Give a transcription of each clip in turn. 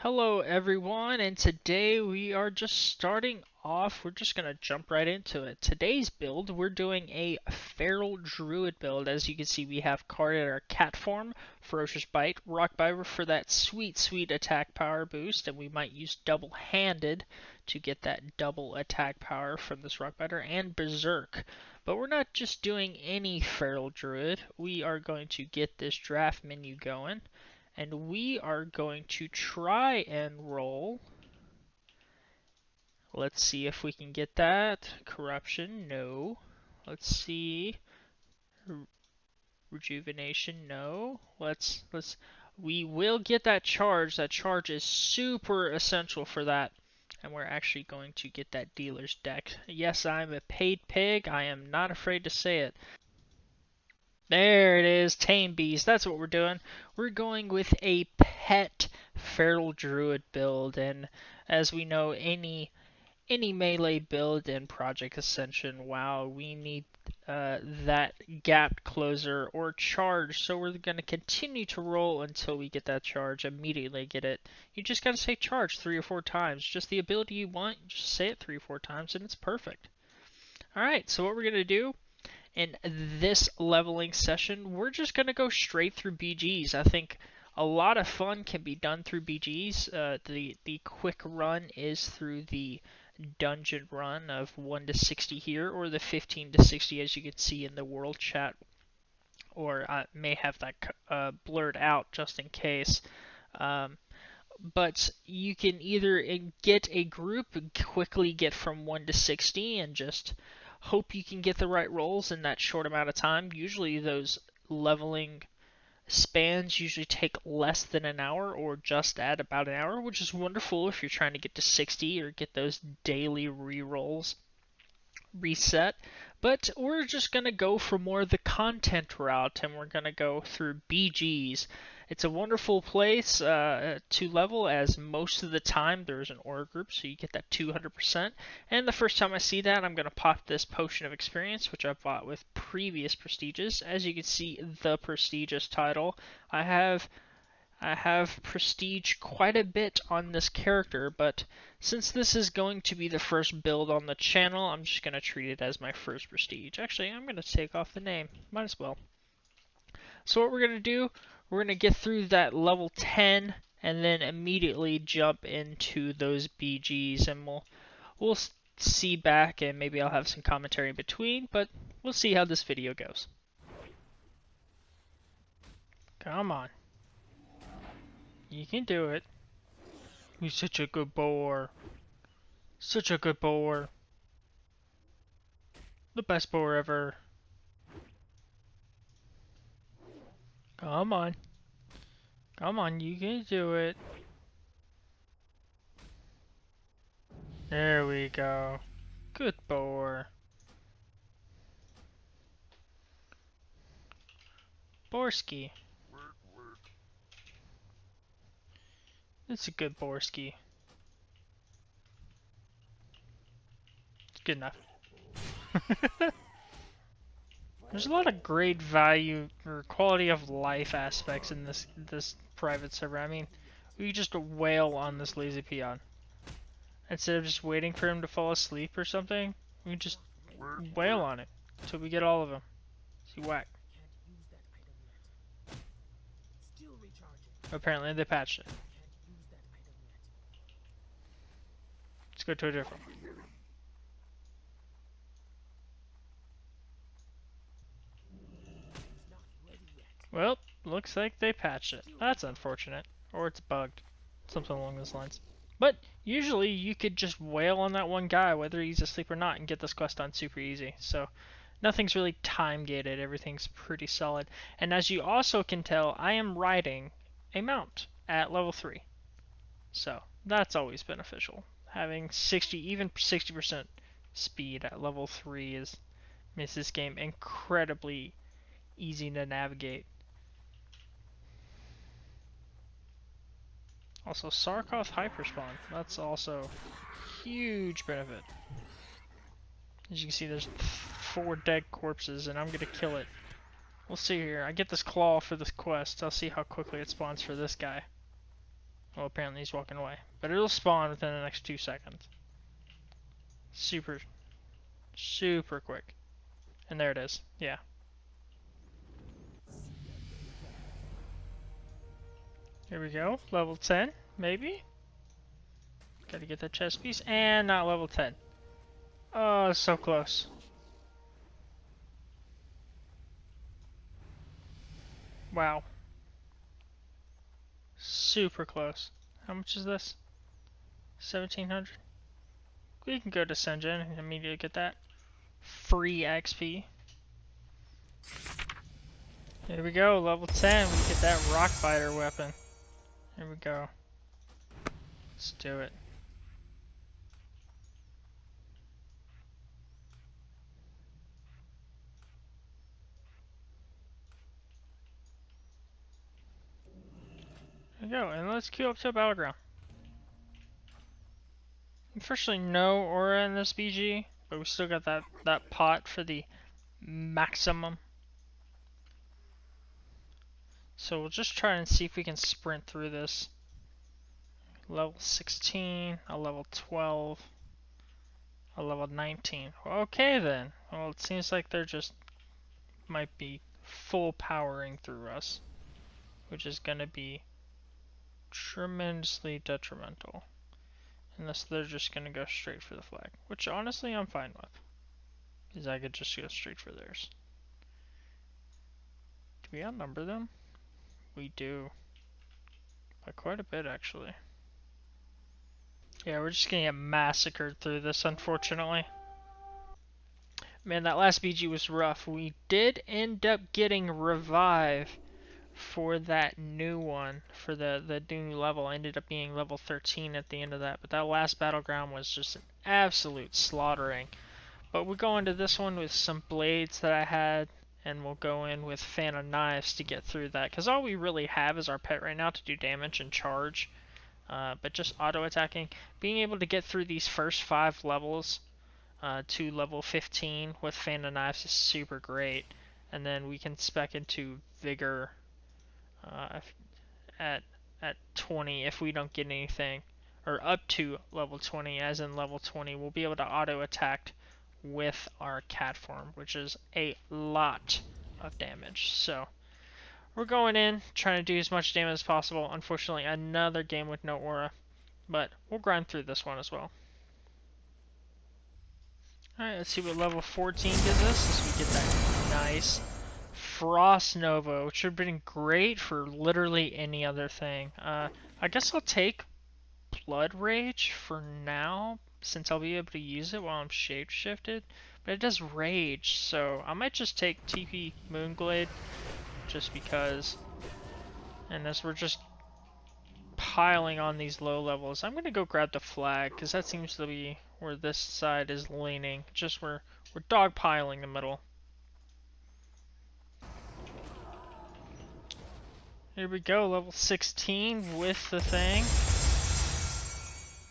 Hello everyone, and today we are just starting off. We're just gonna jump right into it. Today's build, we're doing a feral druid build. As you can see, we have carded our cat form, ferocious bite, rock bite for that sweet attack power boost, and we might use double-handed to get that double attack power from this rock biter, and berserk. But we're not just doing any feral druid. We are going to get this draft menu going. And we are going to try and roll. Let's see if we can get that. Corruption, no. Let's see. Rejuvenation, no. We will get that charge. That charge is super essential for that. And we're actually going to get that dealer's deck. Yes, I'm a paid pig. I am not afraid to say it. There it is, Tame Beast. That's what we're doing. We're going with a pet feral druid build, and as we know, any melee build in Project Ascension, wow, we need that gap closer or charge. So we're going to continue to roll until we get that charge. Immediately get it. You just got to say charge 3 or 4 times. Just the ability you want. Just say it 3 or 4 times, and it's perfect. All right. So what we're going to do. In this leveling session, we're just going to go straight through BGs. I think a lot of fun can be done through BGs. The quick run is through the dungeon run of 1 to 60 here, or the 15 to 60 as you can see in the world chat. Or I may have that blurred out just in case. But you can either get a group, quickly get from 1 to 60, and just hope you can get the right rolls in that short amount of time. Usually those leveling spans usually take less than an hour or just at about an hour, which is wonderful if you're trying to get to 60 or get those daily re-rolls reset. But we're just going to go for more of the content route, and we're going to go through BGs. It's a wonderful place to level, as most of the time there's an aura group, so you get that 200%. And the first time I see that, I'm going to pop this potion of experience, which I bought with previous prestiges. As you can see, the prestigious title. I have prestige quite a bit on this character, but since this is going to be the first build on the channel, I'm just going to treat it as my first prestige. Actually, I'm going to take off the name. Might as well. So what we're going to do, we're going to get through that level 10 and then immediately jump into those BGs, and we'll see back, and maybe I'll have some commentary in between, but we'll see how this video goes. Come on. You can do it. You're such a good boar. Such a good boar. The best boar ever. Come on. Come on, you can do it. There we go. Good boar. Borski. It's a good Borski. It's good enough. There's a lot of great value or quality of life aspects in this private server. I mean, we just wail on this lazy peon. Instead of just waiting for him to fall asleep or something, we just wail on it until we get all of them. See, whack. Apparently they patched it. Let's go to a different one. Well, looks like they patched it. That's unfortunate. Or it's bugged. Something along those lines. But usually you could just wail on that one guy whether he's asleep or not and get this quest done super easy. So nothing's really time gated. Everything's pretty solid. And as you also can tell, I am riding a mount at level 3. So that's always beneficial. Having 60, even 60% speed at level 3 makes this game incredibly easy to navigate. Also, Sarkoth hyperspawn. That's also huge benefit. As you can see, there's 4 dead corpses, and I'm gonna kill it. We'll see here. I get this claw for this quest. I'll see how quickly it spawns for this guy. Well, apparently he's walking away. But it'll spawn within the next 2 seconds. Super, super quick. And there it is. Yeah. Here we go. Level 10, maybe? Gotta get that chest piece. And not level 10. Oh, so close. Wow. Super close. How much is this? 1700? We can go to Ascension and immediately get that free XP. Here we go, level 10. We get that rock biter weapon. Here we go. Let's do it. There we go, and let's queue up to a battleground. Unfortunately, no aura in this BG, but we still got that pot for the maximum. So we'll just try and see if we can sprint through this. Level 16, a level 12, a level 19. Okay then. Well, it seems like they're just might be full powering through us, which is gonna be tremendously detrimental. Unless they're just gonna go straight for the flag, which honestly I'm fine with, because I could just go straight for theirs. Do we outnumber them? We do. By quite a bit, actually. Yeah, we're just gonna get massacred through this, unfortunately. Man, that last BG was rough. We did end up getting revive for that new one, for the new level. Ended up being level 13 at the end of that, but that last battleground was just an absolute slaughtering. But we'll go into this one with some blades that I had, and we'll go in with fan of knives to get through that, because all we really have is our pet right now to do damage and charge. But just auto attacking, being able to get through these first 5 levels to level 15 with fan of knives is super great, and then we can spec into vigor at 20 if we don't get anything, or up to level 20, as in level 20 we'll be able to auto attack with our cat form, which is a lot of damage. So we're going in trying to do as much damage as possible. Unfortunately, another game with no aura, but we'll grind through this one as well. Alright, let's see what level 14 gives us as we get that nice Frost Nova, which would have been great for literally any other thing. I guess I'll take Blood Rage for now, since I'll be able to use it while I'm shapeshifted. But it does Rage, so I might just take TP Moonglade, just because. And as we're just piling on these low levels, I'm going to go grab the flag, because that seems to be where this side is leaning. Just we're dogpiling the middle. Here we go, level 16 with the thing.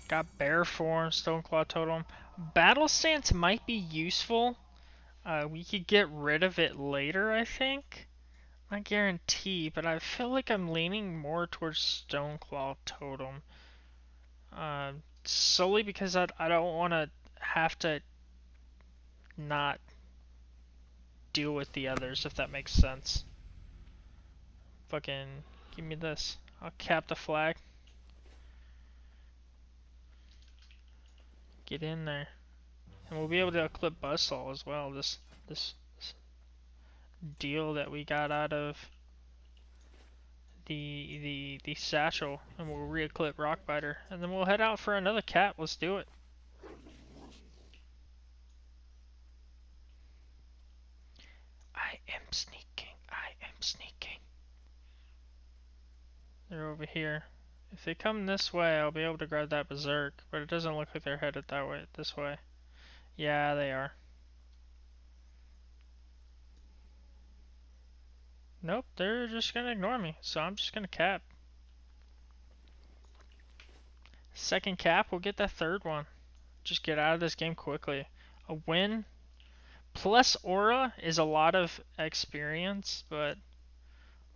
Got Bear Form, Stoneclaw Totem. Battle Stance might be useful. We could get rid of it later, I think. Not guarantee, but I feel like I'm leaning more towards Stoneclaw Totem. Solely because I don't want to have to not deal with the others, if that makes sense. Fucking give me this. I'll cap the flag. Get in there. And we'll be able to clip Buzzsaw as well. This deal that we got out of the satchel, and we'll re-equip Rockbiter, and then we'll head out for another cat. Let's do it. I am sneaking. I am sneaking. They're over here. If they come this way, I'll be able to grab that Berserk, but it doesn't look like they're headed that way. This way. Yeah, they are. Nope, they're just gonna ignore me, so I'm just gonna cap. Second cap, we'll get that third one. Just get out of this game quickly. A win plus aura is a lot of experience, but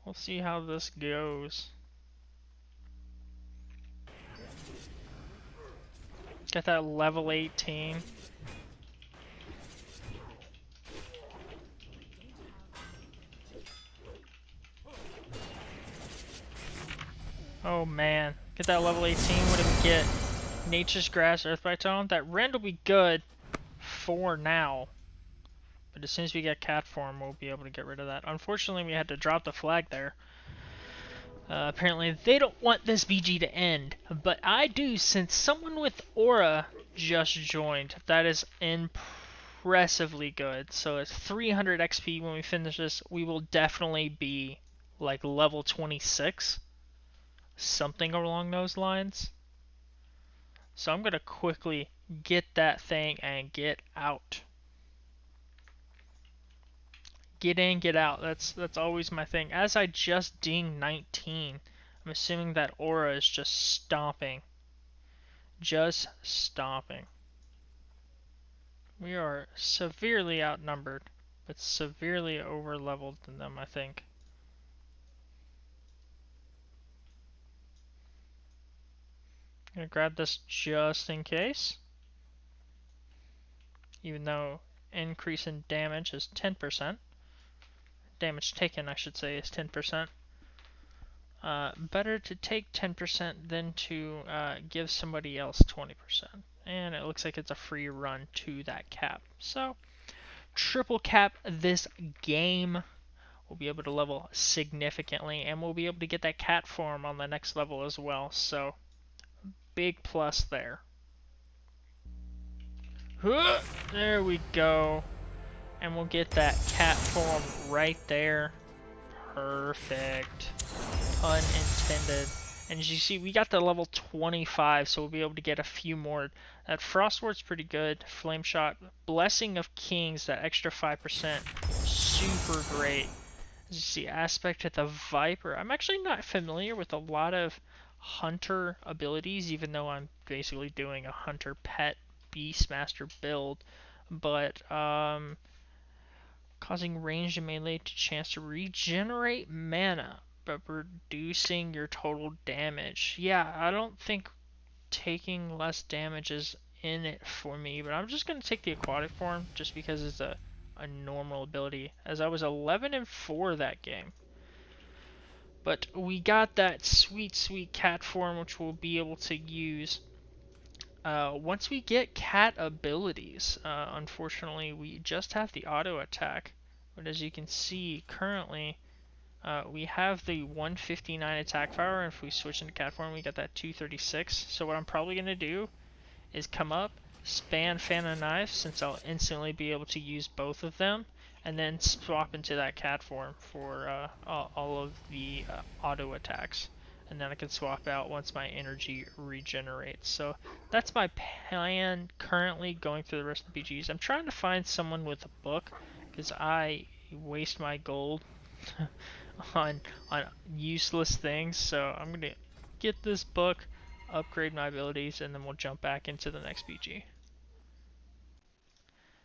we'll see how this goes. Got that level 18. Oh man, get that level 18. What did we get? Nature's Grass, Earthbite Tome. That rend will be good for now. But as soon as we get cat form, we'll be able to get rid of that. Unfortunately, we had to drop the flag there. Apparently, they don't want this BG to end. But I do, since someone with Aura just joined. That is impressively good. So it's 300 XP when we finish this. We will definitely be like level 26. Something along those lines. So I'm going to quickly get that thing and get out. Get in, get out. That's always my thing. As I just dinged 19, I'm assuming that Aura is just stomping. Just stomping. We are severely outnumbered, but severely over-leveled than them, I think. I'm gonna grab this just in case. Even though increase in damage is 10%. Damage taken, I should say, is 10%. Better to take 10% than to give somebody else 20%. And it looks like it's a free run to that cap. So, triple cap this game. We'll be able to level significantly, and we'll be able to get that cat form on the next level as well. So, big plus there. There we go. And we'll get that cat form right there. Perfect. Pun intended. And as you see, we got the level 25, so we'll be able to get a few more. That Frostward's pretty good. Flame Shot. Blessing of Kings, that extra 5%. Super great. As you see, Aspect of the Viper. I'm actually not familiar with a lot of Hunter abilities, even though I'm basically doing a Hunter Pet Beastmaster build. But, causing ranged and melee to chance to regenerate mana, but reducing your total damage. Yeah, I don't think taking less damage is in it for me, but I'm just going to take the aquatic form just because it's a normal ability, as I was 11-4 that game. But we got that sweet, sweet cat form, which we'll be able to use once we get cat abilities. Unfortunately, we just have the auto attack, but as you can see currently, we have the 159 attack power, and if we switch into cat form, we get that 236. So what I'm probably going to do is come up, spam Fan of Knife, since I'll instantly be able to use both of them, and then swap into that cat form for all of the auto attacks. And then I can swap out once my energy regenerates. So that's my plan currently going through the rest of the BGs. I'm trying to find someone with a book, because I waste my gold on useless things. So I'm going to get this book, upgrade my abilities, and then we'll jump back into the next BG.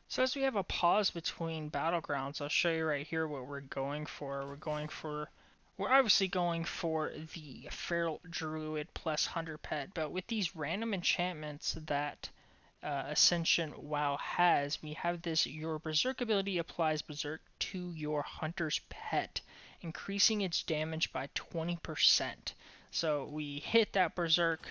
So as we have a pause between Battlegrounds, I'll show you right here what we're going for. We're obviously going for the Feral Druid plus Hunter Pet, but with these random enchantments that Ascension WoW has, we have this: your Berserk ability applies Berserk to your Hunter's Pet, increasing its damage by 20%. So we hit that Berserk,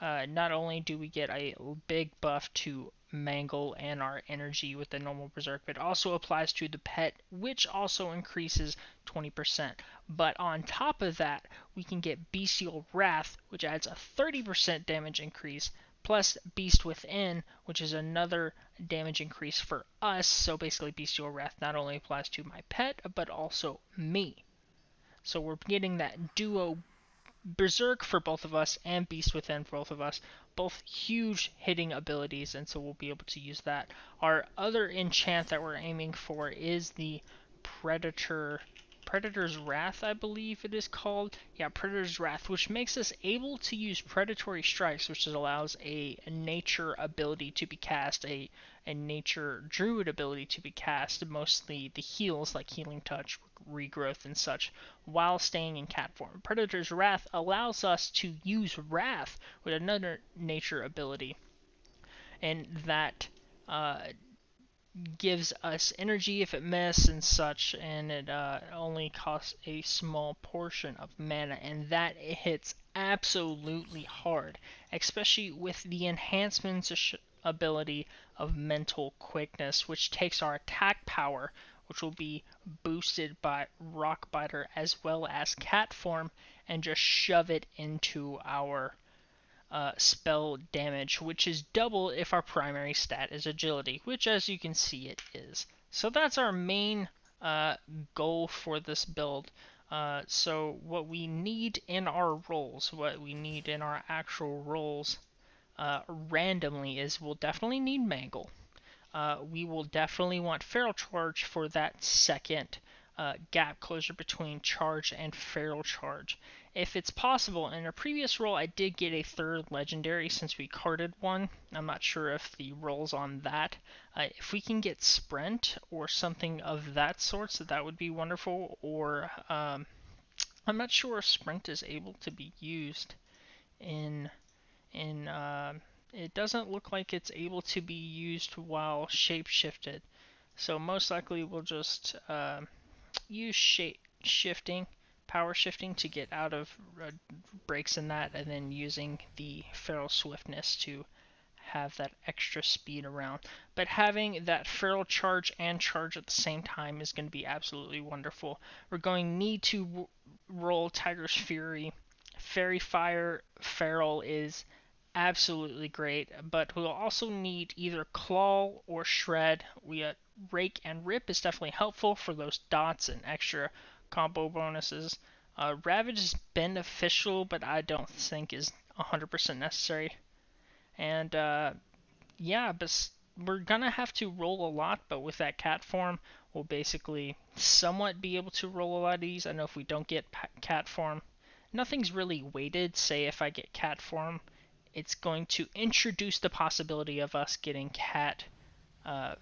not only do we get a big buff to Mangle and our energy with the normal Berserk, but also applies to the pet, which also increases 20%. But on top of that, we can get Bestial Wrath, which adds a 30% damage increase, plus Beast Within, which is another damage increase for us. So basically, Bestial Wrath not only applies to my pet, but also me. So we're getting that duo Berserk for both of us and Beast Within for both of us. Both huge hitting abilities, and so we'll be able to use that. Our other enchant that we're aiming for is the Predator's Wrath, I believe it is called. Yeah, Predator's Wrath, which makes us able to use Predatory Strikes, which allows a nature ability to be cast, a nature druid ability to be cast, mostly the heals like Healing Touch, Regrowth, and such, while staying in cat form. Predator's Wrath allows us to use Wrath with another nature ability and that gives us energy if it misses and such, and it only costs a small portion of mana, and that hits absolutely hard, especially with the enhancements ability of mental quickness, which takes our attack power, which will be boosted by Rockbiter as well as Cat Form, and just shove it into our spell damage, which is double if our primary stat is agility, which as you can see it is. So that's our main goal for this build. So what we need in our rolls, what we need in our actual rolls randomly is we'll definitely need Mangle. We will definitely want Feral Charge for that second gap closure between Charge and Feral Charge. If it's possible, in a previous roll I did get a third legendary since we carded one. I'm not sure if the roll's on that. If we can get Sprint or something of that sort, so that would be wonderful. Or I'm not sure if Sprint is able to be used in it doesn't look like it's able to be used while shape-shifted. So most likely we'll just use shifting, power shifting to get out of breaks in that, and then using the feral swiftness to have that extra speed around. But having that feral charge and charge at the same time is going to be absolutely wonderful. We're going to need to roll Tiger's Fury. Fairy Fire Feral is absolutely great, but we'll also need either Claw or Shred. Rake and Rip is definitely helpful for those dots and extra combo bonuses. Ravage is beneficial, but I don't think is 100% necessary. And yeah, but we're gonna have to roll a lot, but with that cat form, we'll basically somewhat be able to roll a lot of these. I know if we don't get cat form, nothing's really weighted. Say if I get cat form, it's going to introduce the possibility of us getting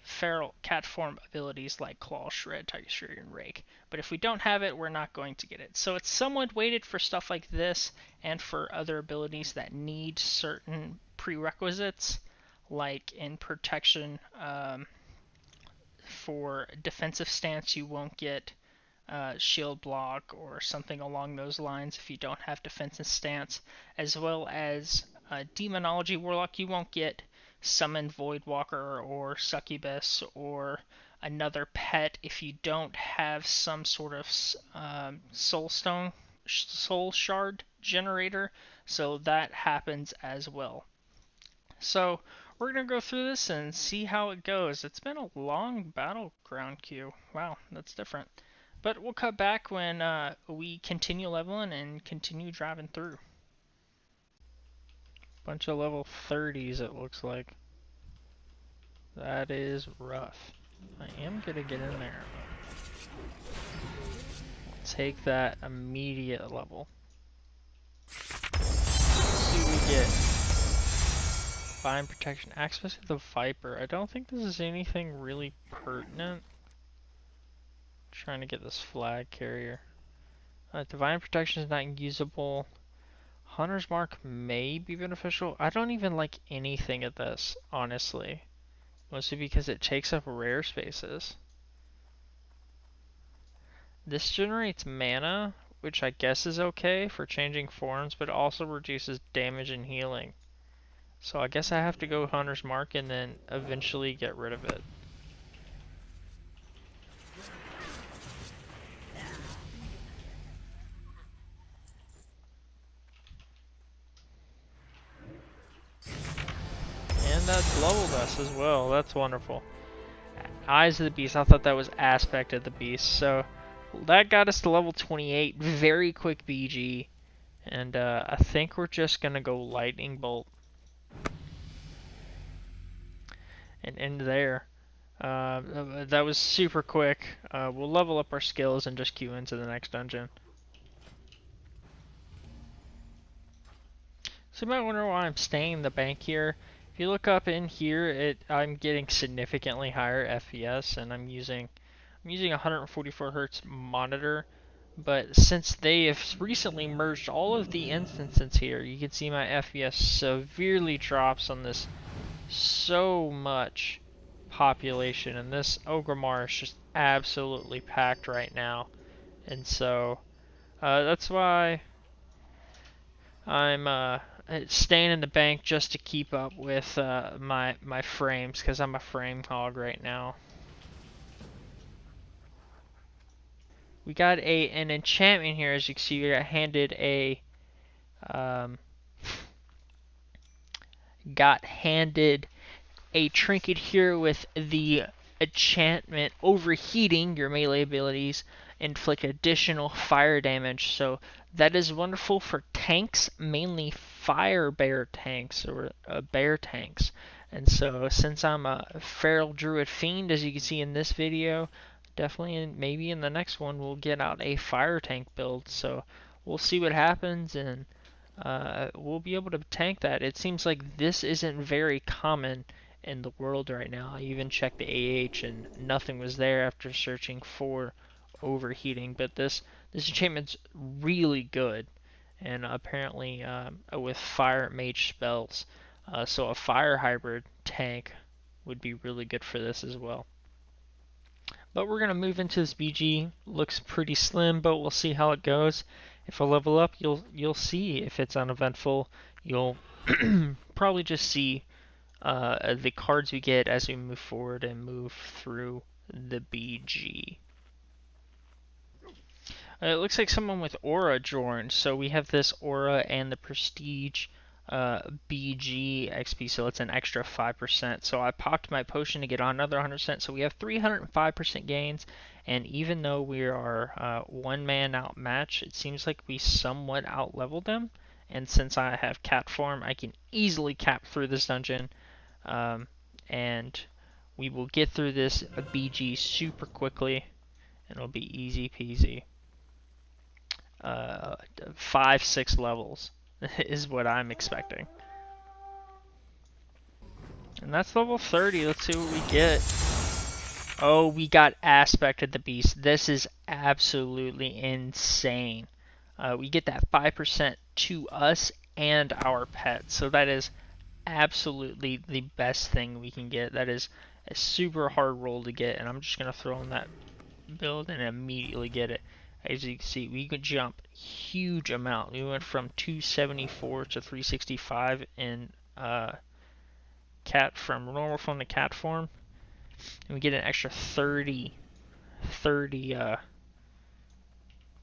feral cat form abilities like Claw, Shred, Tiger Fury, and Rake. But if we don't have it, we're not going to get it. So it's somewhat weighted for stuff like this and for other abilities that need certain prerequisites, like in protection. For defensive stance, you won't get shield block or something along those lines if you don't have defensive stance, as well as Demonology Warlock, you won't get Summon Voidwalker or Succubus or another pet if you don't have some sort of soul shard generator, so that happens as well. So we're going to go through this and see how it goes. It's been a long battleground queue. Wow, that's different. But we'll cut back when we continue leveling and continue driving through. Bunch of level 30s it looks like. That is rough. I am going to get in there. Take that immediate level. Let's see what we get. Fine protection. Access to the Viper. I don't think this is anything really pertinent. Trying to get this flag carrier. Divine protection is not usable. Hunter's Mark may be beneficial. I don't even like anything of this, honestly. Mostly because it takes up rare spaces. This generates mana, which I guess is okay for changing forms, but also reduces damage and healing. So I guess I have to go Hunter's Mark and then eventually get rid of it. And that's leveled us as well. That's wonderful. Eyes of the Beast. I thought that was Aspect of the Beast. So that got us to level 28. Very quick BG. And I think we're just going to go Lightning Bolt. And end there. That was super quick. We'll level up our skills and just queue into the next dungeon. So you might wonder why I'm staying in the bank here. If you look up in here, I'm getting significantly higher FPS, and I'm using 144 Hz monitor. But since they have recently merged all of the instances here, you can see my FPS severely drops on this so much population, and this Ogrimmar is just absolutely packed right now. And so that's why I'm staying in the bank just to keep up with my frames, because I'm a frame hog right now. We got an enchantment here, as you can see. We got handed um, a trinket here with the enchantment overheating. Your melee abilities inflict additional fire damage, so that is wonderful for tanks, mainly fire bear tanks or bear tanks. And so since I'm a feral druid fiend, as you can see in this video, definitely maybe in the next one we'll get out a fire tank build. So we'll see what happens, and we'll be able to tank that. It seems like this isn't very common in the world right now. I even checked the AH and nothing was there after searching for overheating. But this enchantment's really good, and apparently with fire mage spells, so a fire hybrid tank would be really good for this as well. But we're gonna move into this BG. Looks pretty slim, but we'll see how it goes. If I level up, you'll see. If it's uneventful, you'll probably just see the cards we get as we move forward and move through the BG. It looks like someone with Aura joined, so we have this Aura and the Prestige BG XP, so it's an extra 5%. So I popped my potion to get on another 100%, so we have 305% gains, and even though we are one man outmatched, it seems like we somewhat outleveled them. And since I have cat form, I can easily cap through this dungeon, and we will get through this BG super quickly, and it'll be easy peasy. 5-6 levels is what I'm expecting. And that's level 30. Let's see what we get. Oh, we got Aspect of the Beast. This is absolutely insane. We get that 5% to us and our pets. So that is absolutely the best thing we can get. That is a super hard roll to get, and I'm just going to throw in that build and immediately get it. As you can see, we could jump huge amount. We went from 274 to 365 in cat, from normal form to cat form, and we get an extra 30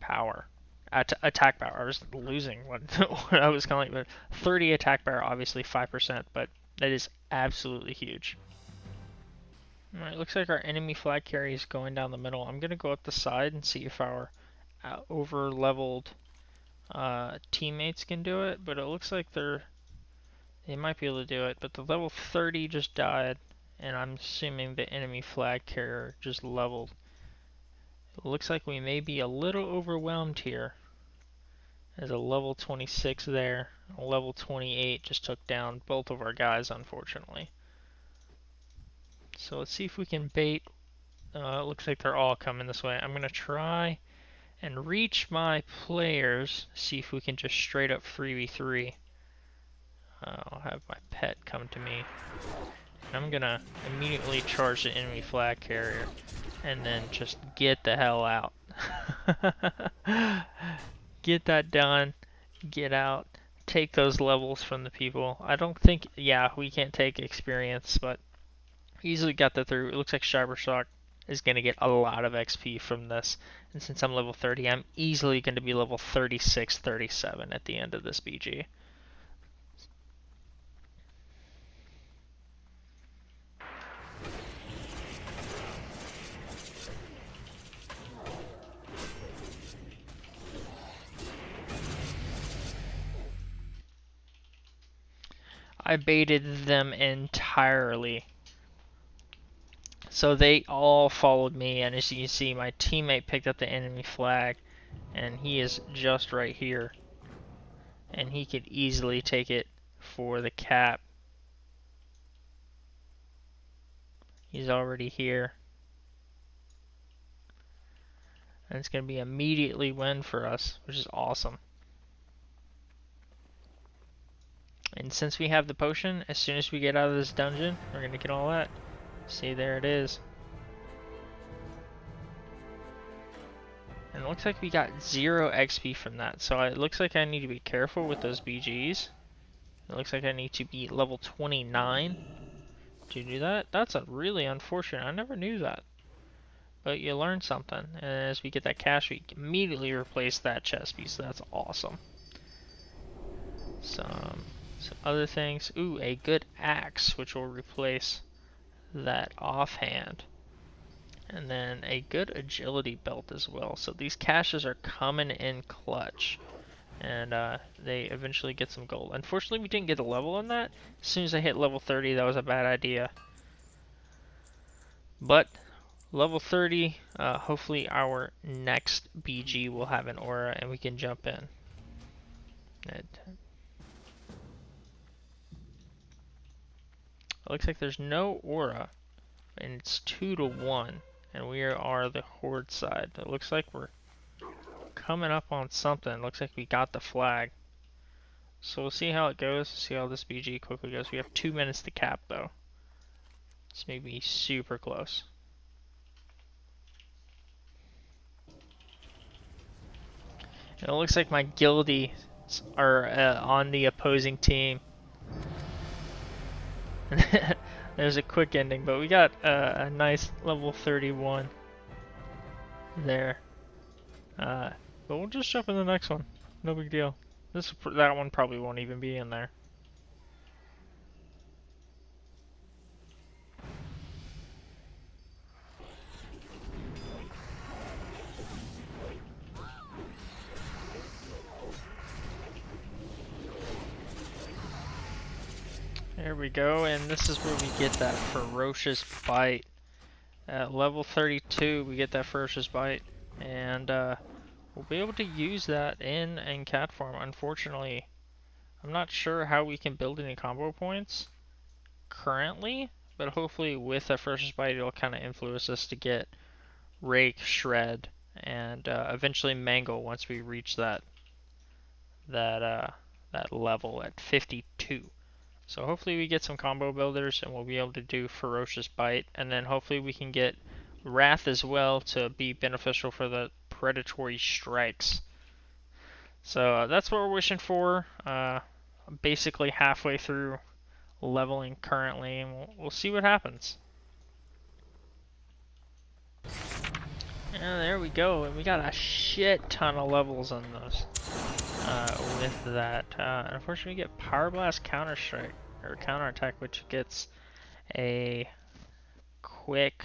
power. Attack power. I was losing what what I was calling it, but 30 attack power, obviously 5%, but that is absolutely huge. Alright, looks like our enemy flag carry is going down the middle. I'm going to go up the side and see if our over-leveled teammates can do it, but it looks like they might be able to do it, but the level 30 just died, and I'm assuming the enemy flag carrier just leveled. It looks like we may be a little overwhelmed here. There's a level 26 there. A level 28 just took down both of our guys, unfortunately. So let's see if we can bait. It looks like they're all coming this way. I'm going to try and reach my players, see if we can just straight up 3v3. I'll have my pet come to me. I'm going to immediately charge the enemy flag carrier and then just get the hell out. Get that done, get out, take those levels from the people. I don't think, yeah, we can't take experience, but easily got that through. It looks like Cybershock is going to get a lot of XP from this, and since I'm level 30, I'm easily going to be level 36, 37 at the end of this BG. I baited them entirely. So they all followed me, and as you can see, my teammate picked up the enemy flag, and he is just right here. And he could easily take it for the cap. He's already here. And it's going to be immediately win for us, which is awesome. And since we have the potion, as soon as we get out of this dungeon, we're going to get all that. See, there it is. And it looks like we got 0 XP from that. So it looks like I need to be careful with those BGs. It looks like I need to be level 29 to do that. That's a really unfortunate. I never knew that. But you learn something. And as we get that cash, we immediately replace that chest piece. So that's awesome. Some other things. Ooh, a good axe, which will replace that offhand. And then a good agility belt as well. So these caches are coming in clutch. And they eventually get some gold. Unfortunately, we didn't get a level on that. As soon as I hit level 30, that was a bad idea. But level 30, hopefully our next BG will have an aura and we can jump in. It looks like there's no aura, and it's 2 to 1, and we are the horde side. It looks like we're coming up on something. It looks like we got the flag. So we'll see how it goes, see how this BG quickly goes. We have 2 minutes to cap though. This may be super close. And it looks like my guildies are on the opposing team. There's a quick ending, but we got a nice level 31 there. But we'll just jump in the next one. No big deal. That one probably won't even be in there. There we go, and this is where we get that ferocious bite. At level 32, we get that ferocious bite, and we'll be able to use that in cat form. Unfortunately, I'm not sure how we can build any combo points currently, but hopefully with that ferocious bite, it'll kind of influence us to get Rake, Shred, and eventually Mangle once we reach that level at 52. So hopefully we get some combo builders and we'll be able to do Ferocious Bite, and then hopefully we can get Wrath as well to be beneficial for the predatory strikes. So that's what we're wishing for. Basically halfway through leveling currently, and we'll see what happens. And there we go, and we got a shit ton of levels on those. With that, unfortunately, we get Power Blast Counter Strike or Counter Attack, which gets a quick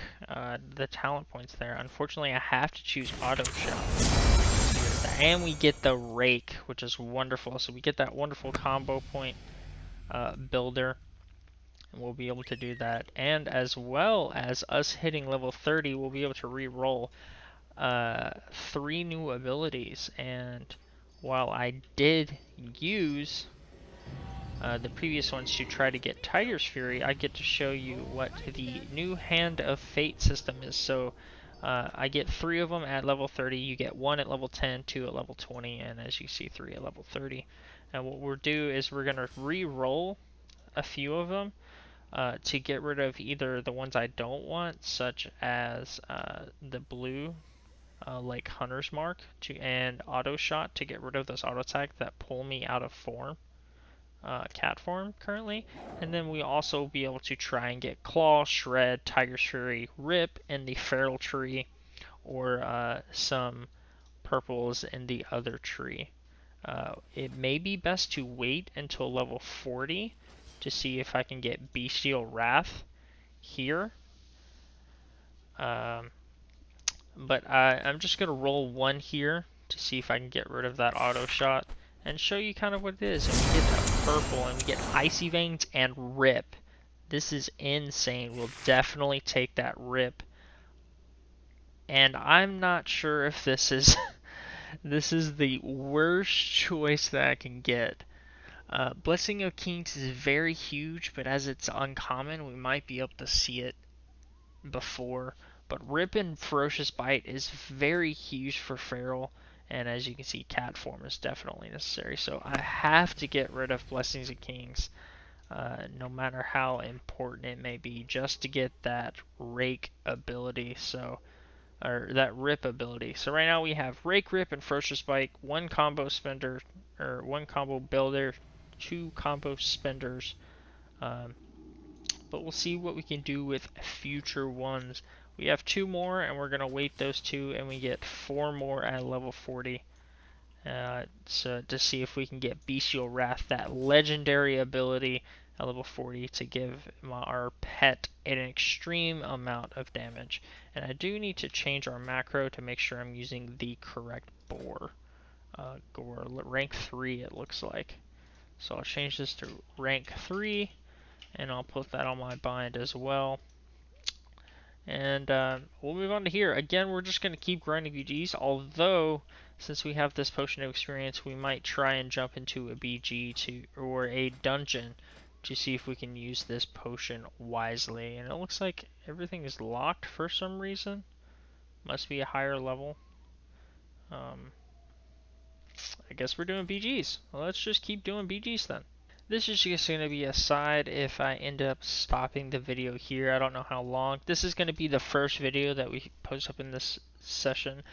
the talent points there. Unfortunately, I have to choose Auto Shot, and we get the Rake, which is wonderful. So we get that wonderful combo point builder, and we'll be able to do that. And as well as us hitting level 30, we'll be able to re-roll 3 new abilities. And while I did use the previous ones to try to get Tiger's Fury, I get to show you what the new Hand of Fate system is. So I get 3 of them at level 30, you get 1 at level 10, 2 at level 20, and as you see 3 at level 30. And what we'll do is we're going to re-roll a few of them to get rid of either the ones I don't want, such as the blue like Hunter's Mark and Auto Shot to get rid of those auto attacks that pull me out of form, cat form currently. And then we also be able to try and get Claw, Shred, Tiger's Fury, Rip in the Feral tree, or some purples in the other tree. It may be best to wait until level 40 to see if I can get Bestial Wrath here. But I'm just going to roll 1 here to see if I can get rid of that auto shot and show you kind of what it is. And we get that purple, and we get Icy Veins and Rip. This is insane. We'll definitely take that Rip. And I'm not sure if this is this is the worst choice that I can get. Blessing of Kings is very huge, but as it's uncommon, we might be able to see it before. But Rip and Ferocious Bite is very huge for Feral, And as you can see, cat form is definitely necessary. So I have to get rid of Blessings of Kings, no matter how important it may be, just to get that rake ability. So, or that rip ability. So right now we have rake, rip, and ferocious spike, one combo spender, or one combo builder, two combo spenders. Um, but we'll see what we can do with future ones. We have two more, and we're gonna wait those two, and we get four more at level 40. So to see if we can get Bestial Wrath, that legendary ability at level 40 to give our pet an extreme amount of damage. And I do need to change our macro to make sure I'm using the correct boar. Gore, rank 3 it looks like. So I'll change this to rank 3, and I'll put that on my bind as well. And we'll move on to here. Again, we're just going to keep grinding BGs, although since we have this potion of experience, we might try and jump into a BG or a dungeon to see if we can use this potion wisely. And it looks like everything is locked for some reason. Must be a higher level. I guess we're doing BGs. Well, let's just keep doing BGs then. This is just going to be a side if I end up stopping the video here. I don't know how long. This is going to be the first video that we post up in this session.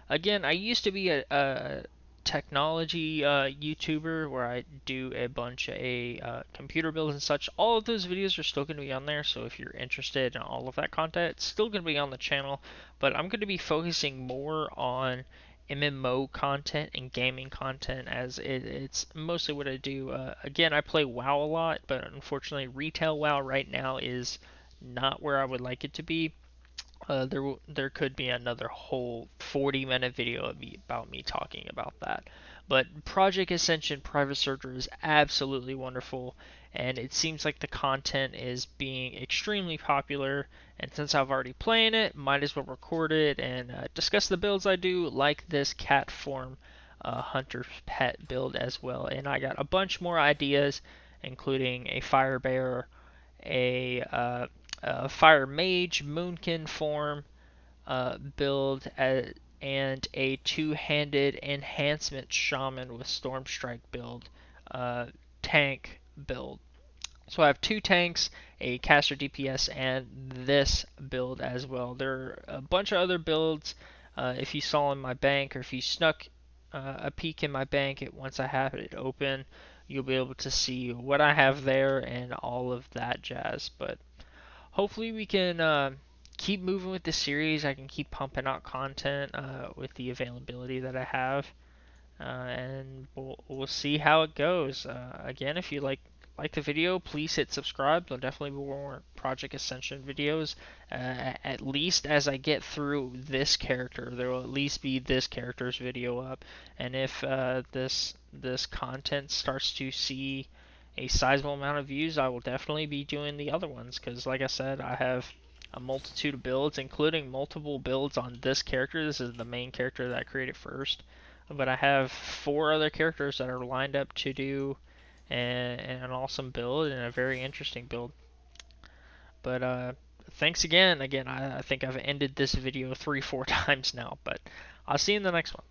Again, I used to be a technology YouTuber where I do a bunch of computer builds and such. All of those videos are still going to be on there, so if you're interested in all of that content, it's still going to be on the channel. But I'm going to be focusing more on MMO content and gaming content, as it's mostly what I do. Again, I play WoW a lot, but unfortunately retail WoW right now is not where I would like it to be. There could be another whole 40-minute video about me talking about that. But Project Ascension Private Server is absolutely wonderful, and it seems like the content is being extremely popular. And since I've already playing it, might as well record it and discuss the builds I do, like this cat form hunter's pet build as well. And I got a bunch more ideas, including a fire bear, a fire mage, moonkin form build, and a two-handed enhancement shaman with storm strike build, tank build. So I have two tanks, a caster DPS, and this build as well. There are a bunch of other builds. If you saw in my bank, or if you snuck a peek in my bank once I have it open, you'll be able to see what I have there and all of that jazz. But hopefully we can keep moving with the series. I can keep pumping out content with the availability that I have, and we'll see how it goes. Again, if you like the video, please hit subscribe. There'll definitely be more Project Ascension videos. At least as I get through this character, there will at least be this character's video up. And if this content starts to see a sizable amount of views, I will definitely be doing the other ones, because like I said, I have a multitude of builds, including multiple builds on this character. This is the main character that I created first, but I have 4 other characters that are lined up to do an awesome build and a very interesting build. But thanks again. I think I've ended this video 3-4 times now, but I'll see you in the next one.